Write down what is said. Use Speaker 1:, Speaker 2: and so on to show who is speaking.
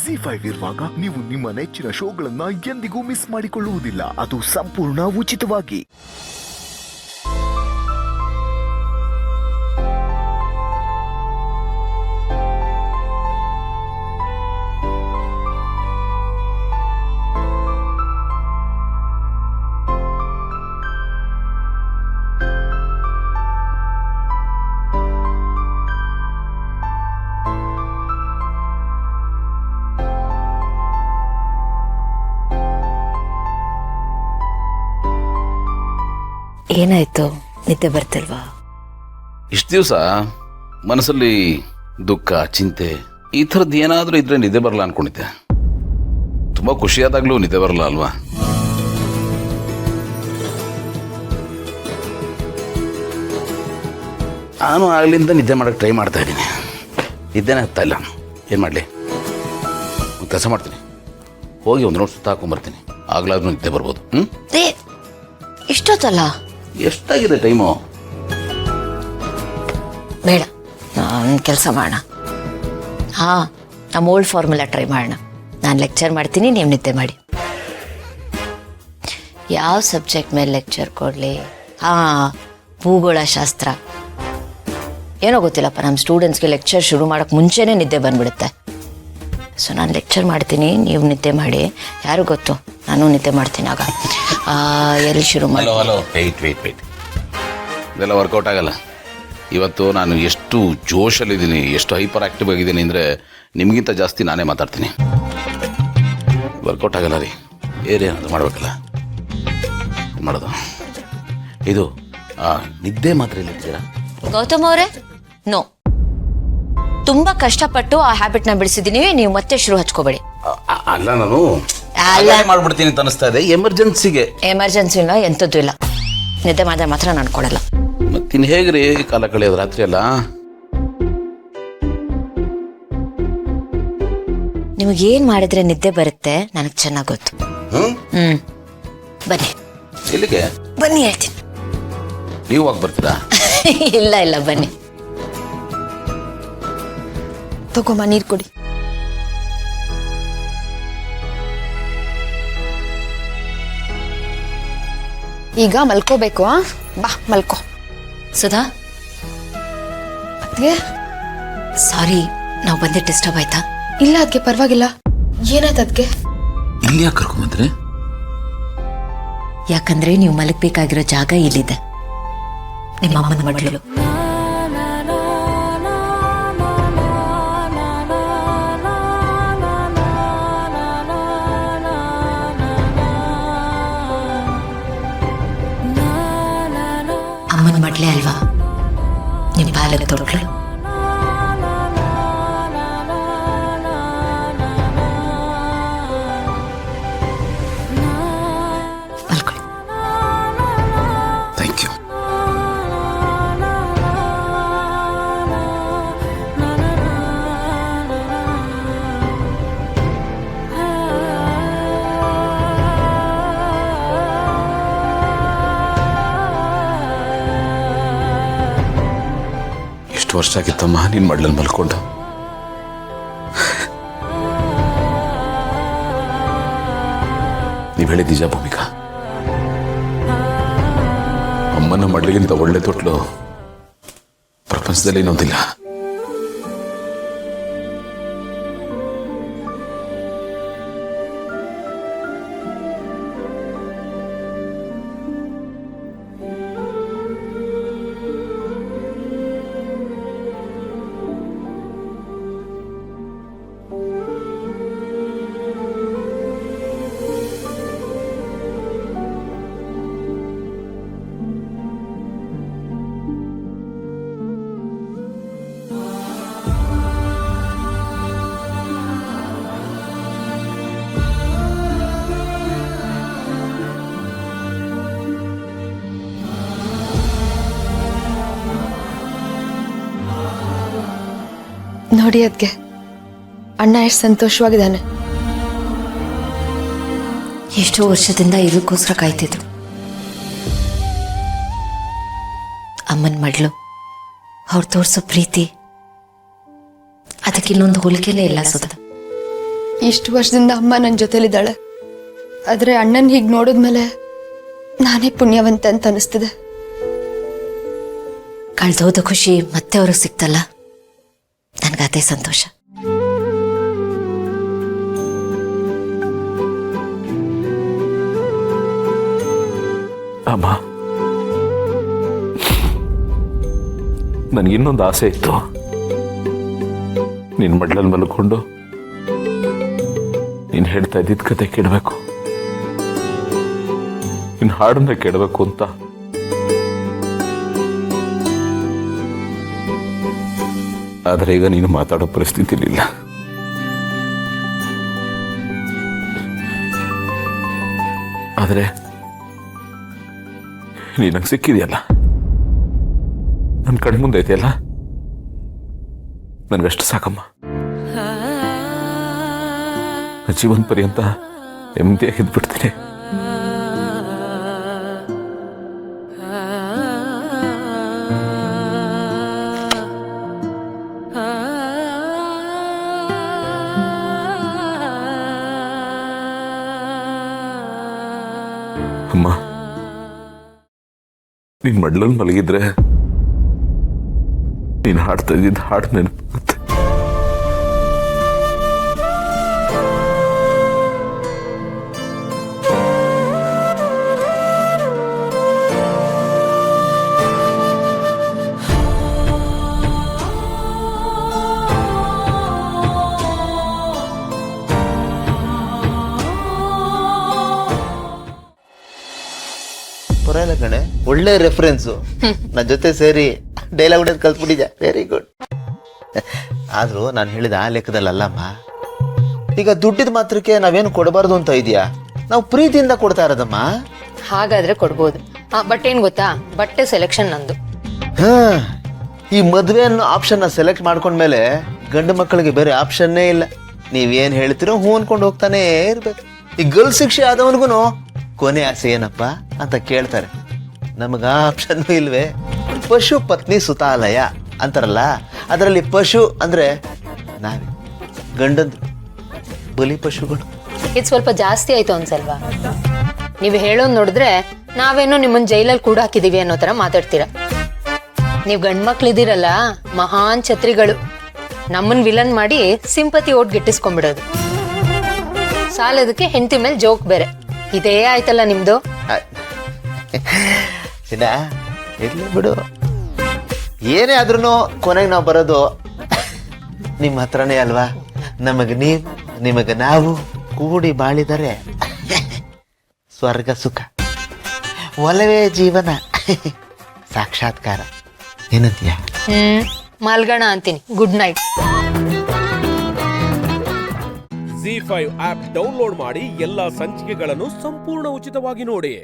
Speaker 1: ZEE5 ಇರುವಾಗ ನೀವು ನಿಮ್ಮ ನೆಚ್ಚಿನ ಶೋಗಳನ್ನ ಎಂದಿಗೂ ಮಿಸ್ ಮಾಡಿಕೊಳ್ಳುವುದಿಲ್ಲ. ಅದು ಸಂಪೂರ್ಣ ಉಚಿತವಾಗಿ.
Speaker 2: ಏನಾಯ್ತು, ನಿದ್ದೆ ಬರ್ತಿಲ್ವಾ?
Speaker 3: ಇಷ್ಟು ದಿವಸ ಮನಸ್ಸಲ್ಲಿ ದುಃಖ, ಚಿಂತೆ ಈ ಥರದ್ದು ಏನಾದರೂ ಇದ್ರೆ ನಿದ್ದೆ ಬರಲ್ಲ ಅನ್ಕೊಂಡಿದ್ದೆ. ತುಂಬ ಖುಷಿಯಾದಾಗ್ಲೂ ನಿದ್ದೆ ಬರಲ್ಲ ಅಲ್ವಾ? ನಾನು ಆಗ್ಲಿಂದ ನಿದ್ದೆ ಮಾಡೋಕ್ಕೆ ಟ್ರೈ ಮಾಡ್ತಾ ಇದ್ದೀನಿ. ನಿದ್ದೆನೇ ಹತ್ತಾ ಇಲ್ಲ. ಏನು ಮಾಡಲಿ? ಒಂದು ಕೆಲಸ ಮಾಡ್ತೀನಿ, ಹೋಗಿ ಒಂದು ನೋಟ್ ಸುತ್ತ ಹಾಕೊಂಡ್ಬರ್ತೀನಿ. ಆಗ್ಲಾದ್ರೂ ನಿದ್ದೆ ಬರ್ಬೋದು.
Speaker 2: ಇಷ್ಟೊತ್ತಲ್ಲ?
Speaker 3: ಎಷ್ಟಾಗಿದೆ ಟೈಮು?
Speaker 2: ಬೇಡ, ನಾನು ಕೆಲಸ ಮಾಡೋಣ. ನಮ್ಮ ಓಲ್ಡ್ ಫಾರ್ಮುಲಾ ಟ್ರೈ ಮಾಡೋಣ. ನಾನು ಲೆಕ್ಚರ್ ಮಾಡ್ತೀನಿ, ನೀವು ನಿದ್ದೆ ಮಾಡಿ. ಯಾವ ಸಬ್ಜೆಕ್ಟ್ ಮೇಲೆ ಲೆಕ್ಚರ್ ಕೊಡಲಿ? ಭೂಗೋಳ ಶಾಸ್ತ್ರ. ಏನೋ ಗೊತ್ತಿಲ್ಲಪ್ಪ, ನಮ್ಮ ಸ್ಟೂಡೆಂಟ್ಸ್ಗೆ ಲೆಕ್ಚರ್ ಶುರು ಮಾಡೋಕ್ಕೆ ಮುಂಚೆನೇ ನಿದ್ದೆ ಬಂದ್ಬಿಡುತ್ತೆ. ಸೊ ನಾನು ಲೆಕ್ಚರ್ ಮಾಡ್ತೀನಿ, ನೀವು ನಿದ್ದೆ ಮಾಡಿ. ಯಾರು ಗೊತ್ತು, ನಾನು ನಿದ್ದೆ ಮಾಡ್ತೀನಿ. ಆಗ ಎಲ್ಲಿ ಶುರು ಮಾಡಿ?
Speaker 3: ಹಲೋ ವೆಯ್ಟ್ ಇದೆಲ್ಲ ವರ್ಕೌಟ್ ಆಗಲ್ಲ. ಇವತ್ತು ನಾನು ಎಷ್ಟು ಜೋಶಲ್ಲಿದ್ದೀನಿ, ಎಷ್ಟು ಹೈಪರ್ ಆ್ಯಕ್ಟಿವ್ ಆಗಿದ್ದೀನಿ ಅಂದರೆ ನಿಮಗಿಂತ ಜಾಸ್ತಿ ನಾನೇ ಮಾತಾಡ್ತೀನಿ. ವರ್ಕೌಟ್ ಆಗಲ್ಲ ರೀ. ಏನೇನಾದ್ರು ಮಾಡಬೇಕಲ್ಲ, ಮಾಡೋದು. ಇದು ನಿದ್ದೆ ಮಾತ್ರ ಇಲ್ಲಿರ್ತೀರಾ?
Speaker 2: ಗೌತಮ್ ಅವರೇ, ನೋ. ತುಂಬ ಕಷ್ಟಪಟ್ಟು ಆ ಹ್ಯಾಬಿಟ್ನ ಬಿಡಿಸಿದ್ದೀನಿ, ನೀವು ಮತ್ತೆ ಶುರು ಹಚ್ಕೋಬೇಡಿ.
Speaker 3: ಅಲ್ಲ, ನಾನು ಮಾಡ್ಬಿಡ್ತೀನಿ ಅಂತ ಅನಿಸ್ತಾ ಇದೆ. ಎಮರ್ಜೆನ್ಸಿ
Speaker 2: ಇಲ್ಲ, ಎಂಥದ್ದು ಇಲ್ಲ. ನಿದ್ದೆ ಮಾಡಿದ್ರೆ ಮಾತ್ರ ನಾನು ಕೊಡಲ್ಲ.
Speaker 3: ಮತ್ತಿನ್ ಹೇಗ್ರಿ ಕಾಲ ಕಳೆಯೋದು ರಾತ್ರಿ ಅಲ್ಲ?
Speaker 2: ನಿಮಗೇನ್ ಮಾಡಿದ್ರೆ ನಿದ್ದೆ ಬರುತ್ತೆ ನನಗೆ ಚೆನ್ನಾಗಿ ಗೊತ್ತು. ಬನ್ನಿ.
Speaker 3: ಎಲ್ಲಿಗೆ?
Speaker 2: ಬನ್ನಿ ಹೇಳ್ತೀನಿ.
Speaker 3: ನೀವು ಹೋಗಿ ಬರ್ತೀರಾ?
Speaker 2: ಇಲ್ಲ ಬನ್ನಿ. ತಗೊಮ್ಮ, ನೀರು ಕೊಡಿ.
Speaker 4: ಈಗ ಮಲ್ಕೋಬೇಕು. ಬಾ ಮಲ್ಕೋ.
Speaker 2: ಸುಧಾ,
Speaker 4: ಅದ್ಗೆ
Speaker 2: ಸಾರಿ, ನಾವು ಬಂದೆ ಡಿಸ್ಟರ್ಬ್ ಆಯ್ತಾ?
Speaker 4: ಇಲ್ಲ ಅದಕ್ಕೆ ಪರವಾಗಿಲ್ಲ. ಏನಾಯ್ತು ಅದಕ್ಕೆ?
Speaker 3: ಇಲ್ಲಿ ಯಾಕೆ ಕರ್ಕೊಂಬಂದ್ರೆ?
Speaker 2: ಯಾಕಂದ್ರೆ ನೀವು ಮಲಗಬೇಕಾಗಿರೋ ಜಾಗ ಇಲ್ಲಿದೆ, ನಿಮ್ಮ ಅಮ್ಮನ ಮಡ್ಲು. ಅಮ್ಮನ ಮಡ್ಲೆ ಅಲ್ವಾ ನಿಮ್ಮ ಪಾಲಕ ತೊಟ್ಲು? ಮಲ್ಕೊಳ್ಳಿ.
Speaker 3: Thank you. ವರ್ಷ ಆಗಿತ್ತಮ್ಮ ನಿನ್ ಮಡ್ಲಲ್ಲಿ ಮಲ್ಕೊಂಡು. ನೀವ್ ಹೇಳಿದ ನಿಜ ಭೂಮಿಕಾ. ಅಮ್ಮನ ಮಡ್ಲಿಗಿಂತ ಒಳ್ಳೆ ತೊಟ್ಲು ಪ್ರಪಂಚದಲ್ಲಿ ಇನ್ನೊಂದಿಲ್ಲ.
Speaker 4: ನೋಡಿ ಅದ್ಗೆ ಅಣ್ಣ ಎಷ್ಟು ಸಂತೋಷವಾಗಿದ್ದಾನೆ.
Speaker 2: ಎಷ್ಟೋ ವರ್ಷದಿಂದ ಇದಕ್ಕೋಸ್ಕರ ಕಾಯ್ತಿದ್ರು. ಅಮ್ಮನ ಮಡ್ಲು, ಅವ್ರು ತೋರಿಸೋ ಪ್ರೀತಿ, ಅದಕ್ಕೆ ಇನ್ನೊಂದು ಹೋಲಿಕೆನೇ ಇಲ್ಲ ಸುಧಾ.
Speaker 4: ಇಷ್ಟು ವರ್ಷದಿಂದ ಅಮ್ಮ ನನ್ನ ಜೊತೆಲಿದ್ದಾಳೆ. ಆದರೆ ಅಣ್ಣನ ಹೀಗೆ ನೋಡಿದ್ಮೇಲೆ ನಾನೇ ಪುಣ್ಯವಂತೆ ಅಂತ ಅನಿಸ್ತಿದೆ.
Speaker 2: ಕಳ್ದೋದ ಖುಷಿ ಮತ್ತೆ ಅವ್ರಿಗೆ ಸಿಕ್ತಲ್ಲ, ನನಗದೇ ಸಂತೋಷ.
Speaker 5: ಅಮ್ಮ, ನನಗಿನ್ನೊಂದು ಆಸೆ ಇತ್ತು. ನಿನ್ನ ಮಡ್ಲಲ್ಲಿ ಮಲ್ಕೊಂಡು ನೀನು ಹೇಳ್ತಾ ಇದ್ದಿದ್ದ ಕತೆ ಕೇಳಬೇಕು, ನಿನ್ನ ಹಾಡನ್ನ ಕೇಳಬೇಕು ಅಂತ. ಆದರೆ ಈಗ ನೀನು ಮಾತಾಡೋ ಪರಿಸ್ಥಿತಿಲಿಲ್ಲ. ಆದರೆ ನೀನಂಗೆ ಸಿಕ್ಕಿದೆಯಲ್ಲ, ನನ್ನ ಕಣ್ಮುಂದೆ ಐತೆಯಲ್ಲ, ನನಗಷ್ಟು ಸಾಕಮ್ಮ. ಜೀವನ ಪರ್ಯಂತ ನೆಮ್ಮದಿಯಾಗಿದ್ಬಿಡ್ತೀನಿ. ಅಮ್ಮ, ನೀನ್ ಮಡ್ಲಲ್ಲಿ ಮಲಗಿದ್ರೆ ನೀನು ಹಾಡ್ತಾ ಇದ್ದಿದ್ದು ಹಾಡು ನೆನಪಾಗುತ್ತೆ.
Speaker 6: ಪರವಾಗಿಲ್ಲ ಕಣೆ, ಒಳ್ಳೆ ರೆಫರೆನ್ಸು. ನನ್ನ ಜೊತೆ ಸೇರಿ ಡೈಲಾಗ್ ಹೊಡೆದು ಕಲ್ತ್ಬಿಟ್ಟಿದ್ಯಾ. Very good. ಆದ್ರೂ ನಾನು ಹೇಳಿದ ಆ ಲೆಕ್ಕದಲ್ಲಮ್ಮ. ಈಗ ದುಡ್ಡಿದ ಮಾತ್ರಕ್ಕೆ ನಾವೇನು ಕೊಡಬಾರ್ದು ಅಂತ ಇದೆಯಾ? ನಾವು ಪ್ರೀತಿಯಿಂದ ಕೊಡ್ತಾ ಇರೋದಮ್ಮ.
Speaker 7: ಹಾಗಾದ್ರೆ ಕೊಡ್ಬೋದು. ಬಟ್ ಏನ್ ಗೊತ್ತಾ, ಬಟ್ಟೆ ಸೆಲೆಕ್ಷನ್ ನಂದು.
Speaker 6: ಹಾ, ಈ ಮದುವೆ ಅನ್ನೋ ಆಪ್ಷನ್ನ ಸೆಲೆಕ್ಟ್ ಮಾಡ್ಕೊಂಡ್ಮೇಲೆ ಗಂಡು ಮಕ್ಕಳಿಗೆ ಬೇರೆ ಆಪ್ಷನ್ನೇ ಇಲ್ಲ. ನೀವೇನು ಹೇಳ್ತೀರೋ ಹೂ ಅನ್ಕೊಂಡು ಹೋಗ್ತಾನೇ ಇರ್ಬೇಕು. ಈ ಗರ್ಲ್ ಶಿಕ್ಷೆ ಆದವನಿಗೂ ಕೊನೆ ಆಸೆ ಏನಪ್ಪ ಅಂತ ಕೇಳ್ತಾರೆ. ನಮಗ ಆಪ್ಷನ್ ಇಲ್ವೇ? ಪಶು ಪತ್ನಿ ಸುತಾಲಯ ಅಂತಾರಲ್ಲ, ಅದರಲ್ಲಿ ಪಶು ಅಂದ್ರೆ ನಾವೇ, ಗಂಡಂದ್ರು ಬಲಿ ಪಶುಗಳು.
Speaker 7: ಇದು ಸ್ವಲ್ಪ ಜಾಸ್ತಿ ಆಯ್ತು ಅನ್ಸಲ್ವಾ? ನೀವು ಹೇಳೋದ್ ನೋಡಿದ್ರೆ ನಾವೇನೋ ನಿಮ್ಮನ್ನ ಜೈಲಲ್ಲಿ ಕೂಡ ಹಾಕಿದೀವಿ ಅನ್ನೋ ತರ ಮಾತಾಡ್ತೀರಾ. ನೀವು ಗಂಡ್ಮಕ್ಳಿದ್ದೀರಲ್ಲ, ಮಹಾನ್ ಛತ್ರಿಗಳು. ನಮ್ಮನ್ ವಿಲನ್ ಮಾಡಿ ಸಿಂಪತಿ ಓಟ್ ಗಿಟ್ಟಿಸ್ಕೊಂಡ್ಬಿಡೋದು. ಸಾಲದಕ್ಕೆ ಹೆಂಡತಿ ಮೇಲೆ ಜೋಕ್ ಬೇರೆ. ಇದೇ ಆಯ್ತಲ್ಲ ನಿಮ್ದು.
Speaker 6: ಇರ್ಲಿ ಬಿಡು, ಏನೇ ಆದ್ರೂ ಕೊನೆಗೆ ನಾವು ಬರೋದು ನಿಮ್ಮ ಹತ್ರನೇ ಅಲ್ವಾ? ನಮಗ ನೀವು, ನಿಮಗ ನಾವು ಕೂಡಿ ಬಾಳಿದರೆ ಸ್ವರ್ಗ ಸುಖ, ಒಲವೇ ಜೀವನ, ಸಾಕ್ಷಾತ್ಕಾರ. ಏನಂತೀಯ?
Speaker 7: ಮಾಲ್ಗಣ ಅಂತೀನಿ. Good night.
Speaker 8: ZEE5 app download ಮಾಡಿ ಎಲ್ಲಾ ಸಂಚಿಕೆಗಳನ್ನು ಸಂಪೂರ್ಣ ಉಚಿತವಾಗಿ ನೋಡಿ.